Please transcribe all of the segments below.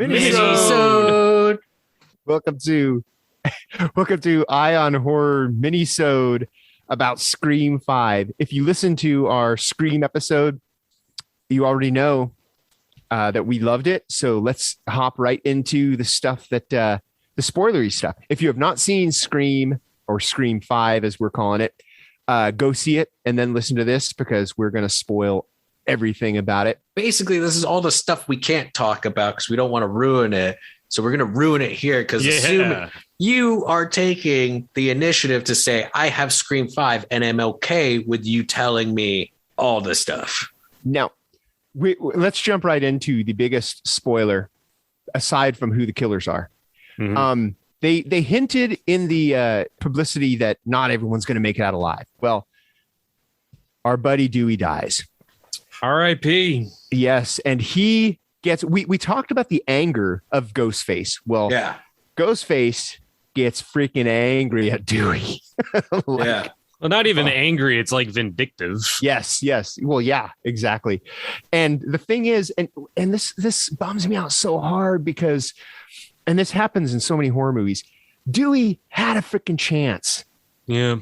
Mini-sode. Welcome to iHorror Mini-sode about Scream 5. If you listen to our Scream episode, you already know that we loved it. So let's hop right into the stuff that the spoilery stuff. If you have not seen Scream or Scream 5, as we're calling it, go see it and then listen to this because we're going to spoil everything about it. Basically, this is all the stuff we can't talk about because we don't want to ruin it. So we're going to ruin it here because assuming you are taking the initiative to say, I have Scream 5 and I'm okay with you telling me all this stuff. Now, let's jump right into the biggest spoiler aside from who the killers are. Mm-hmm. They hinted in the publicity that not everyone's going to make it out alive. Well, our buddy Dewey dies. R.I.P. Yes, and he gets. We talked about the anger of Ghostface. Well, yeah, Ghostface gets freaking angry at Dewey. Yeah. Well, not even angry. It's like vindictive. Yes. Well, yeah, exactly. And the thing is, and this bums me out so hard because, and this happens in so many horror movies, Dewey had a freaking chance. Yeah.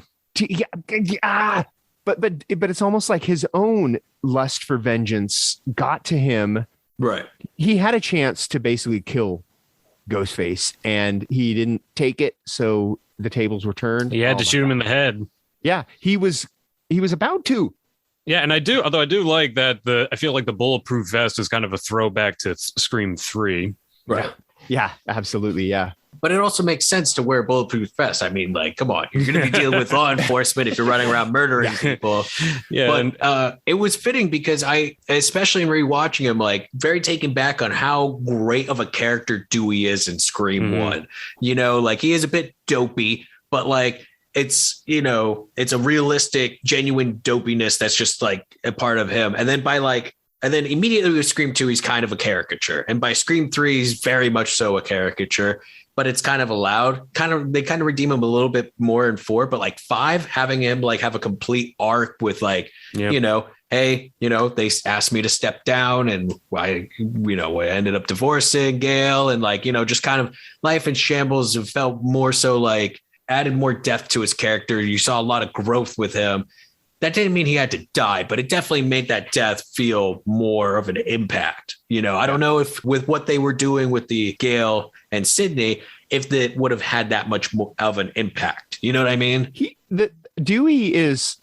But it's almost like his own lust for vengeance got to him. Right. He had a chance to basically kill Ghostface and he didn't take it. So the tables were turned. He had to shoot him in the head. Yeah, he was about to. Yeah, and I do like that I feel like the bulletproof vest is kind of a throwback to Scream 3. Right. Yeah, absolutely. Yeah. But it also makes sense to wear a bulletproof vest. I mean, like, come on, you're going to be dealing with law enforcement if you're running around murdering people. Yeah. But it was fitting because especially in rewatching him, like very taken back on how great of a character Dewey is in Scream 1. You know, like he is a bit dopey, but like, it's a realistic, genuine dopiness that's just like a part of him. And then immediately with Scream 2, he's kind of a caricature. And by Scream 3, he's very much so a caricature, but it's kind of allowed. They kind of redeem him a little bit more in 4, but like 5, having him like have a complete arc with like, hey, they asked me to step down and I ended up divorcing Gail and like, just kind of life in shambles. It felt more so like added more depth to his character. You saw a lot of growth with him. That didn't mean he had to die, but it definitely made that death feel more of an impact. I don't know if with what they were doing with the Gail and Sydney, if that would have had that much more of an impact. You know what I mean? Dewey is,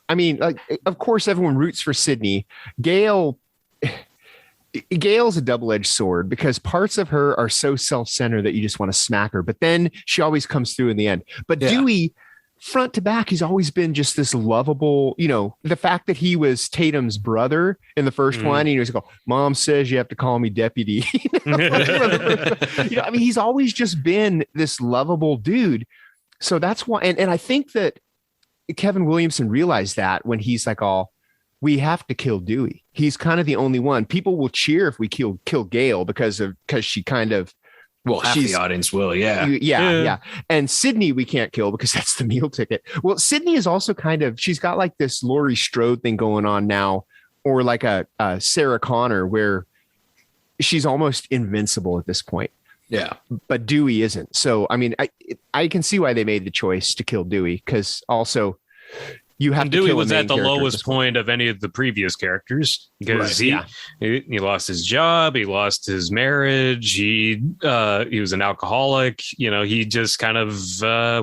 like, of course, everyone roots for Sydney. Gail's a double-edged sword because parts of her are so self-centered that you just want to smack her. But then she always comes through in the end. But Dewey, front to back, he's always been just this lovable, the fact that he was Tatum's brother in the first one, and he was like, Mom says you have to call me deputy. He's always just been this lovable dude. So that's why. And I think that Kevin Williamson realized that when he's like, we have to kill Dewey. He's kind of the only one. People will cheer if we kill Gail because she kind of, half the audience will. Yeah. And Sydney, we can't kill because that's the meal ticket. Well, Sydney is also she's got like this Laurie Strode thing going on now, or like a Sarah Connor where she's almost invincible at this point. Yeah. But Dewey isn't. So, I can see why they made the choice to kill Dewey because also you have to Dewey kill was at the lowest point of any of the previous characters because he lost his job, he lost his marriage, he was an alcoholic. He just kind of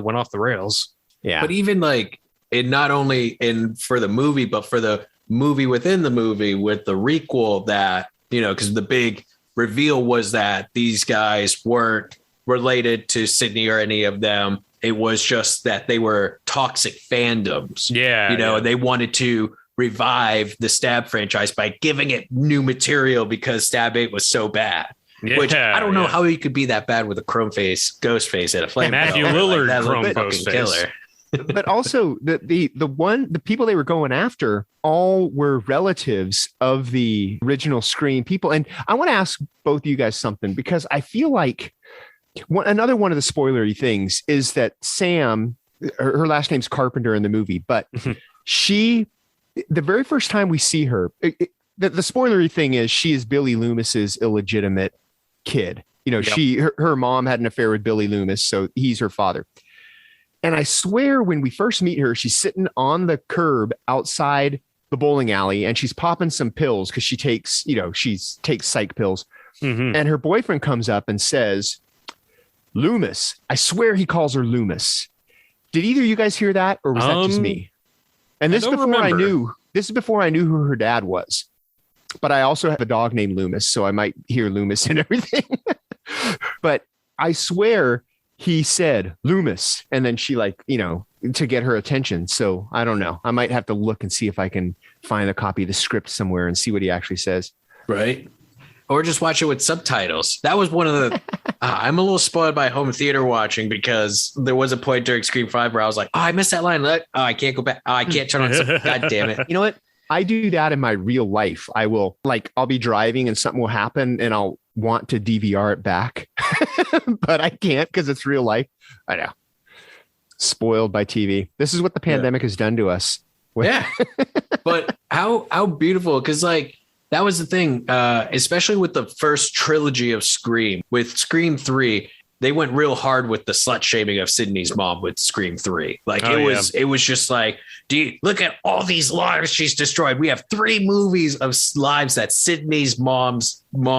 went off the rails. Yeah. But even like not only for the movie, but for the movie within the movie with the requel that because the big reveal was that these guys weren't related to Sydney or any of them. It was just that they were toxic fandoms. And they wanted to revive the Stab franchise by giving it new material because Stab 8 was so bad. Which I don't know how he could be that bad with a chrome face, ghost face, and a flame. Matthew Lillard, like chrome ghost face. Killer. But also the people they were going after all were relatives of the original Scream people. And I want to ask both of you guys something because I feel like another one of the spoilery things is that Sam, her last name's Carpenter in the movie, but the very first time we see her, the spoilery thing is she is Billy Loomis's illegitimate kid. Her mom had an affair with Billy Loomis, so he's her father. And I swear when we first meet her, she's sitting on the curb outside the bowling alley and she's popping some pills because she takes psych pills. Mm-hmm. And her boyfriend comes up and says, Loomis. I swear he calls her Loomis. Did either of you guys hear that, or was that just me? And this is before I knew who her dad was. But I also have a dog named Loomis, so I might hear Loomis and everything. But I swear he said Loomis, and then she to get her attention. So I don't know. I might have to look and see if I can find a copy of the script somewhere and see what he actually says. Right. Or just watch it with subtitles. That was one of the. I'm a little spoiled by home theater watching because there was a point during Scream 5 where I was like, "Oh, I missed that line. I can't go back. Oh, I can't turn on. God damn it!" You know what? I do that in my real life. I'll be driving and something will happen, and I'll want to DVR it back, but I can't because it's real life. I know. Spoiled by TV. This is what the pandemic has done to us. Yeah, but how beautiful, because that was the thing, especially with the first trilogy of Scream. With Scream 3, they went real hard with the slut shaming of Sydney's mom with Scream 3. It was just like, look at all these lives she's destroyed. We have 3 movies of lives that Sydney's mom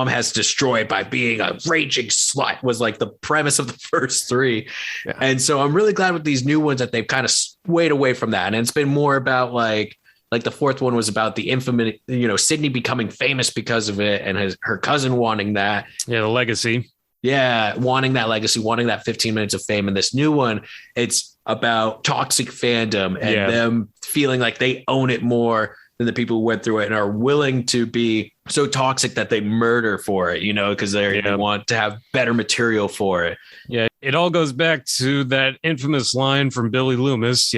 has destroyed by being a raging slut, was like the premise of the first 3. Yeah. And so I'm really glad with these new ones that they've kind of swayed away from that. And it's been more about like the 4th one was about the infamous, Sydney becoming famous because of it, and her cousin wanting that. Yeah, the legacy. Yeah, wanting that legacy, wanting that 15 minutes of fame. And this new one, it's about toxic fandom and them feeling like they own it more than the people who went through it and are willing to be so toxic that they murder for it, because they want to have better material for it. Yeah, it all goes back to that infamous line from Billy Loomis,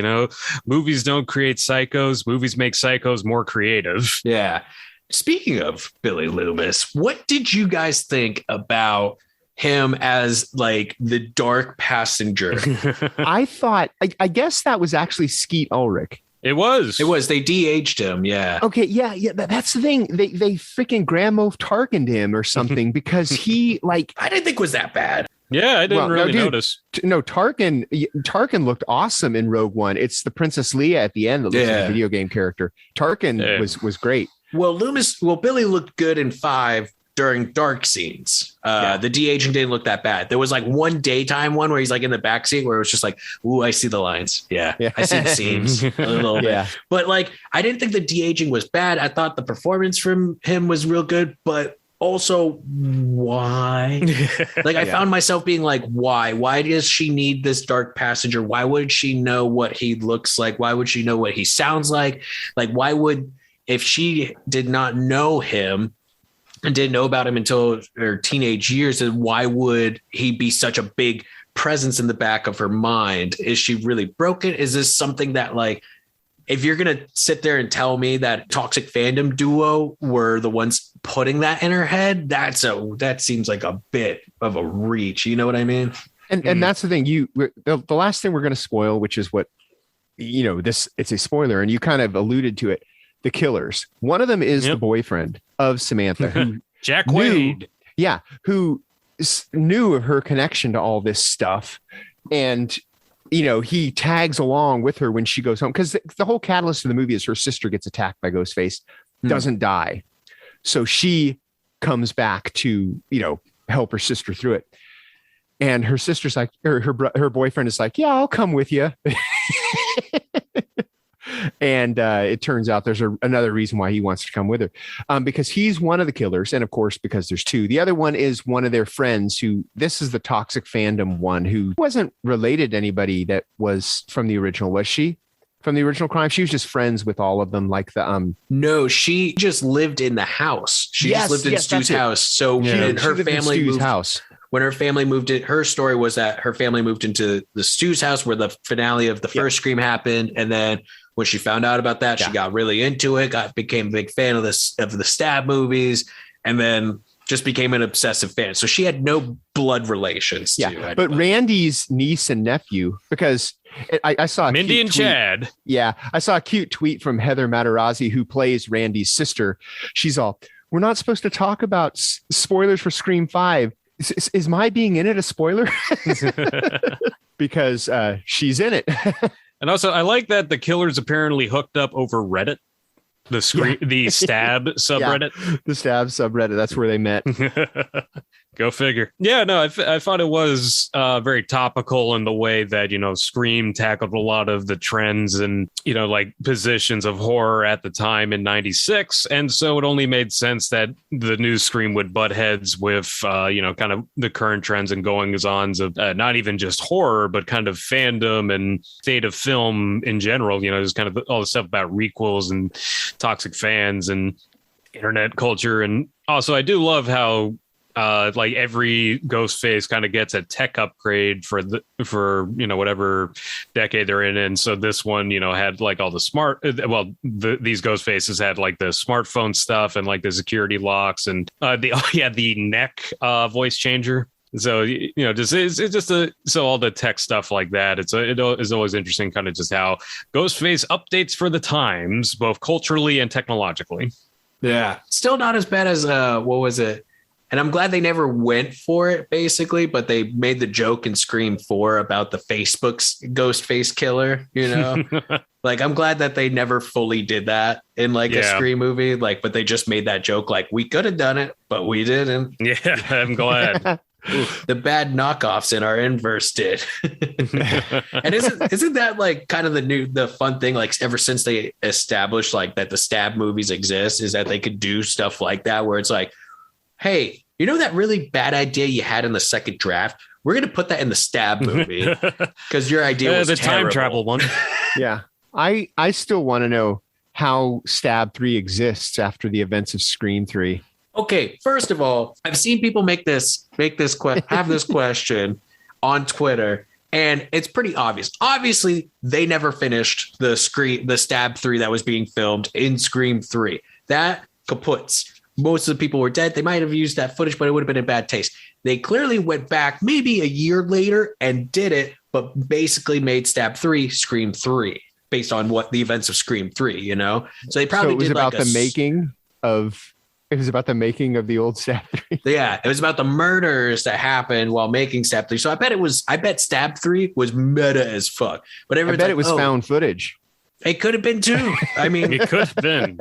movies don't create psychos, movies make psychos more creative. Yeah. Speaking of Billy Loomis, what did you guys think about him as the dark passenger? I thought, I guess that was actually Skeet Ulrich. It was. They de-aged him. Yeah. Okay. Yeah. That's the thing. They freaking Grand Moff Tarkined him or something because he I didn't think was that bad. Yeah, I didn't really notice. No, Tarkin looked awesome in Rogue One. It's the Princess Leia at the end that looks like a video game character. Tarkin was great. Well, Billy looked good in 5 during dark scenes. The de-aging didn't look that bad. There was one daytime one where he's in the backseat where it was just ooh, I see the lines. Yeah. I see the seams a little bit. But I didn't think the de-aging was bad. I thought the performance from him was real good, but also why? I found myself being why? Why does she need this dark passenger? Why would she know what he looks like? Why would she know what he sounds like? Why would, if she did not know him and didn't know about him until her teenage years, then why would he be such a big presence in the back of her mind? Is she really broken? Is this something that if you're going to sit there and tell me that toxic fandom duo were the ones putting that in her head, that seems like a bit of a reach. You know what I mean? And that's the thing. The last thing we're going to spoil, which is what, it's a spoiler, and you kind of alluded to it. The killers. One of them is the boyfriend of Samantha, who Jack Wade. Who knew of her connection to all this stuff, and he tags along with her when she goes home, because the whole catalyst of the movie is her sister gets attacked by Ghostface, doesn't die, so she comes back to help her sister through it, and her sister's her boyfriend is yeah, I'll come with you. And it turns out there's another reason why he wants to come with her, because he's one of the killers. And of course, because there's 2, the other one is one of their friends this is the toxic fandom one, who wasn't related to anybody that was from the original. Was she from the original crime? She was just friends with all of them. No, she just lived in the house. She just lived in Stu's house. So her family moved house. When her family moved in, her story was that her family moved into the Stu's house where the finale of the first Scream happened. And then when she found out about that, she got really into it, became a big fan of the stab movies, and then just became an obsessive fan. So she had no blood relations to anybody. But Randy's niece and nephew, because I saw Mindy and Chad. Yeah, I saw a cute tweet from Heather Matarazzi, who plays Randy's sister. She's all, we're not supposed to talk about spoilers for Scream 5. Is my being in it a spoiler? Because she's in it. And also, I like that the killers apparently hooked up over Reddit, the Stab subreddit. Yeah, the Stab subreddit. That's where they met. Go figure. Yeah, no, I thought it was very topical in the way that, Scream tackled a lot of the trends and, like positions of horror at the time in 96. And so it only made sense that the new Scream would butt heads with, kind of the current trends and goings-ons of not even just horror, but kind of fandom and state of film in general. Just kind of all the stuff about requels and toxic fans and internet culture. And also, I do love how like every Ghostface kind of gets a tech upgrade for whatever decade they're in, and so this one had like all the these Ghostfaces had like the smartphone stuff and like the security locks and the neck voice changer. So so all the tech stuff like that. It is always interesting, kind of just how Ghostface updates for the times, both culturally and technologically. Yeah, still not as bad as what was it? And I'm glad they never went for it, basically, but they made the joke in Scream 4 about the Facebook's Ghostface killer, Like, I'm glad that they never fully did that in like a Scream movie, like, but they just made that joke like, we could have done it, but we didn't. Yeah, I'm glad. The bad knockoffs in our inverse did. And isn't that like kind of the fun thing, like ever since they established like that the Stab movies exist, is that they could do stuff like that where it's like, hey, that really bad idea you had in the second draft? We're going to put that in the Stab movie because your idea was the terrible. Time travel one. Yeah. I still want to know how Stab 3 exists after the events of Scream 3. Okay, first of all, I've seen people have this question on Twitter, and it's pretty obvious. Obviously, they never finished the Stab 3 that was being filmed in Scream 3. That kaputs. Most of the people were dead. They might have used that footage, but it would have been in bad taste. They clearly went back maybe a year later and did it, but basically made Stab 3 Scream 3 based on what the events of Scream 3, So they probably it was about the making of the old Stab 3. Yeah, it was about the murders that happened while making Stab 3. So I bet Stab 3 was meta as fuck. But I bet it was found footage. It could have been too. I mean, it could have been.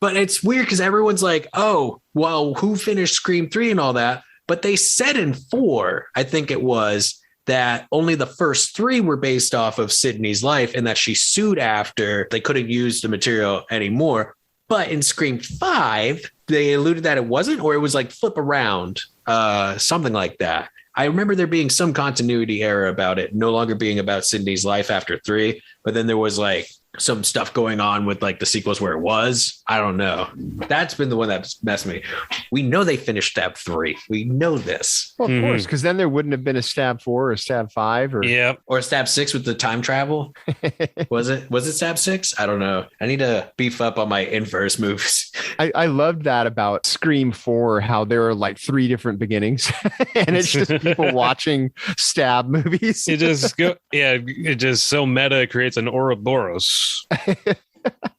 But it's weird because everyone's like, oh, well, who finished Scream 3 and all that? But they said in 4, I think it was, that only the first 3 were based off of Sydney's life and that she sued after they couldn't use the material anymore. But in Scream 5, they alluded that it wasn't, or it was like flip around, something like that. I remember there being some continuity error about it, no longer being about Sydney's life after 3. But then there was like some stuff going on with like the sequels where it was. I don't know. That's been the one that's messed me. We know they finished Stab 3. We know this. Well, of course, because then there wouldn't have been a Stab 4 or a Stab 5 or a Stab 6 with the time travel. Was it Stab 6? I don't know. I need to beef up on my inverse moves. I loved that about Scream 4, how there are like 3 different beginnings and it's just people watching Stab movies. It just so meta, it creates an Ouroboros.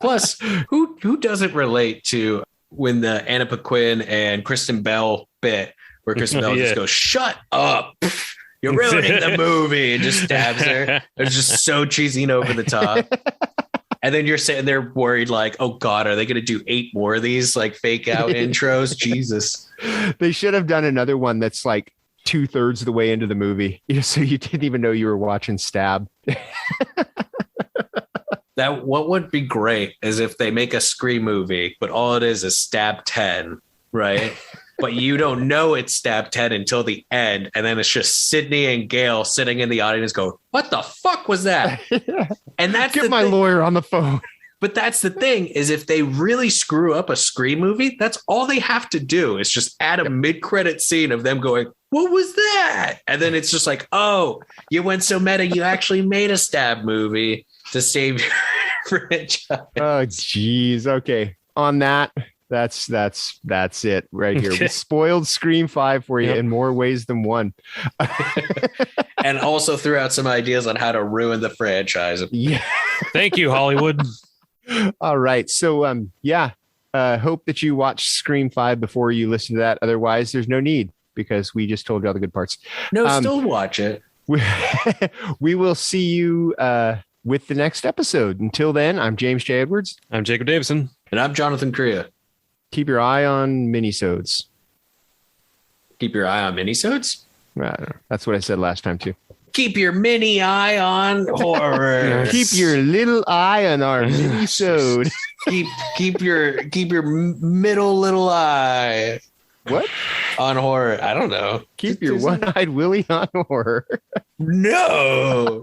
Plus, who doesn't relate to when the Anna Paquin and Kristen Bell bit where Kristen Bell just goes, "Shut up, you're ruining the movie," and just stabs her. It's just so cheesy and over the top. And then you're sitting there worried, like, "Oh God, are they going to do 8 more of these like fake out intros?" Jesus, they should have done another one that's like 2/3 of the way into the movie, so you didn't even know you were watching Stab. That what would be great is if they make a Scream movie, but all it is Stab 10, right? But you don't know it's Stab 10 until the end, and then it's just Sydney and Gail sitting in the audience going, "What the fuck was that?" And that's get my lawyer on the phone. But that's the thing, is if they really screw up a Scream movie, that's all they have to do is just add a mid-credit scene of them going, "What was that?" And then it's just like, "Oh, you went so meta, you actually made a Stab movie to save your franchise." Oh, geez. Okay. On that's it right here. We spoiled Scream 5 for you in more ways than one. And also threw out some ideas on how to ruin the franchise. Yeah. Thank you, Hollywood. All right. So, Hope that you watch Scream 5 before you listen to that. Otherwise, there's no need because we just told you all the good parts. No, still watch it. We will see you with the next episode. Until then, I'm James J. Edwards. I'm Jacob Davison. And I'm Jonathan Crea. Keep your eye on minisodes. Keep your eye on minisodes? That's what I said last time, too. Keep your mini eye on horror. Keep your little eye on our minisode. keep your middle little eye. What? On horror. I don't know. Keep your one-eyed Willy on horror. No.